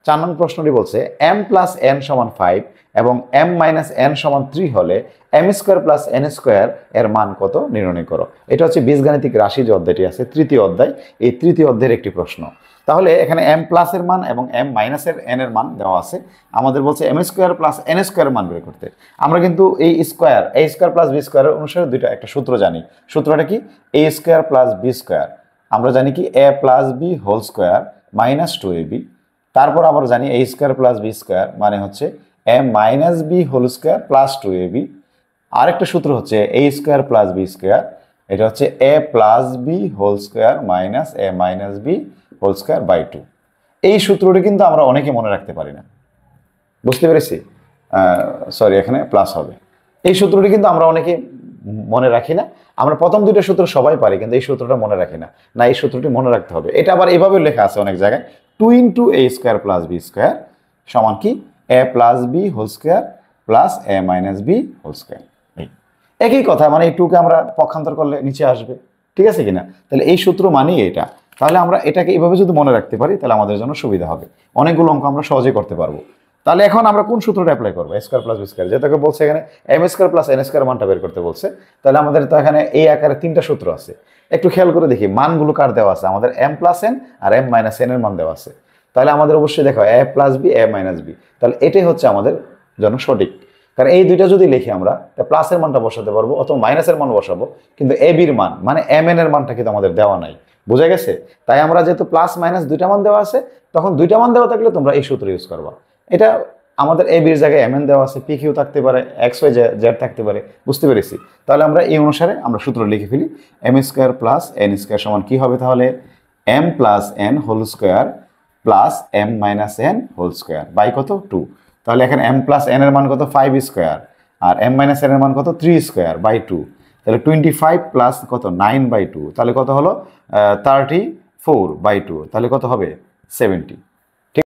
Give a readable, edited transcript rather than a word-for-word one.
4 নং প্রশ্নটি বলছে m প্লাস n সমান 5 এবং m মাইনাস n সমান 3 হলে m square plus n square এর মান কত নির্ণয় করো। এটা হচ্ছে বীজগাণিতিক রাশি যে অধ্যায়টি আছে, তৃতীয় অধ্যায়, এই তৃতীয় অধ্যায়ের একটি প্রশ্ন। তাহলে এখানে m প্লাসের মান এবং m মাইনাসের n এর মান দেওয়া আছে। আমাদের বলছে m square plus n square মান বের করতে। আমরা কিন্তু এই square a square plus b স্কোয়ারের অনুসারে দুইটা একটা সূত্র জানি। সূত্রটা কি? a square plus b square, আমরা জানি কি a plus b whole square minus 2ab। তারপর আবার জানি a square plus b square মানে হচ্ছে a minus b whole square plus 2ab। আরেকটা সূত্র হচ্ছে a square plus b square, এটা হচ্ছে a plus b whole square minus a minus b whole square by 2। এই সূত্রটি কিন্তু আমরা অনেকে মনে রাখতে পারি না, বুঝতে পেরেছি? সরি, এখানে প্লাস হবে। এই সূত্রটি কিন্তু আমরা অনেকে মনে রাখি না। আমরা প্রথম দুইটা সূত্র সবাই পারি, কিন্তু এই সূত্রটা মনে রাখি না। না, এই সূত্রটি মনে রাখতে হবে। এটা আবার এভাবে লেখা আছে অনেক জায়গায়, 2 into a square plus b square সমান কি a plus b whole square plus a minus b whole square. একই কথা, মানে এই টুকে আমরা পক্ষান্তর করলে নিচে আসবে, ঠিক আছে কিনা? তাহলে এই সূত্র মানেই এটা। তাহলে আমরা এটাকে এইভাবে যদি মনে রাখতে পারি তাহলে আমাদের জন্য সুবিধা হবে, অনেকগুলো অঙ্ক আমরা সহজে করতে পারবো। তাহলে এখন আমরা কোন সূত্রটা অ্যাপ্লাই করবো? a square plus b square, যেটাকে বলছে এখানে m square plus n square মানটা বের করতে বলছে। তাহলে আমাদের তো এখানে এই আকারে 3টা সূত্র আছে, একটু খেয়াল করে দেখি মানগুলো কার দেওয়া আছে। আমাদের m প্লাস n আর m মাইনাস n এর মান দেওয়া আছে। তাহলে আমাদের অবশ্যই দেখো a plus b a minus b, তাহলে এটাই হচ্ছে আমাদের জন্য সঠিক। কারণ এই দুইটা যদি লিখি আমরা, প্লাসের মানটা বসাতে পারবো অথবা মাইনাসের মান বসাবো, কিন্তু এ বির মান মানে এম এন এর মানটা কিন্তু আমাদের দেওয়া নাই, বোঝা গেছে? তাই আমরা যেহেতু প্লাস মাইনাস দুইটা মান দেওয়া আছে, তখন দুইটা মান দেওয়া থাকলে তোমরা এই সূত্র ইউজ করবা। এটা আমাদের এ বির জায়গায় এম এন দেওয়া আছে, পি কিউ থাকতে পারে, এক্স ওয়াই জেড থাকতে পারে, বুঝতে পেরেছি? তাহলে আমরা এই অনুসারে আমরা সূত্র লিখে ফেলি। M square plus n square সমান কি হবে তাহলে? M plus n whole square plus m minus n whole square by কত? 2। তাহলে এখানে m প্লাস n এর মান কত? 5 স্কোয়ার, আর m মাইনাস n এর মান কত? 3 স্কোয়ার বাই 2। তাহলে 25 প্লাস কত? 9 বাই 2, তাহলে কত হলো? 34 বাই 2, তাহলে কত হবে? 70।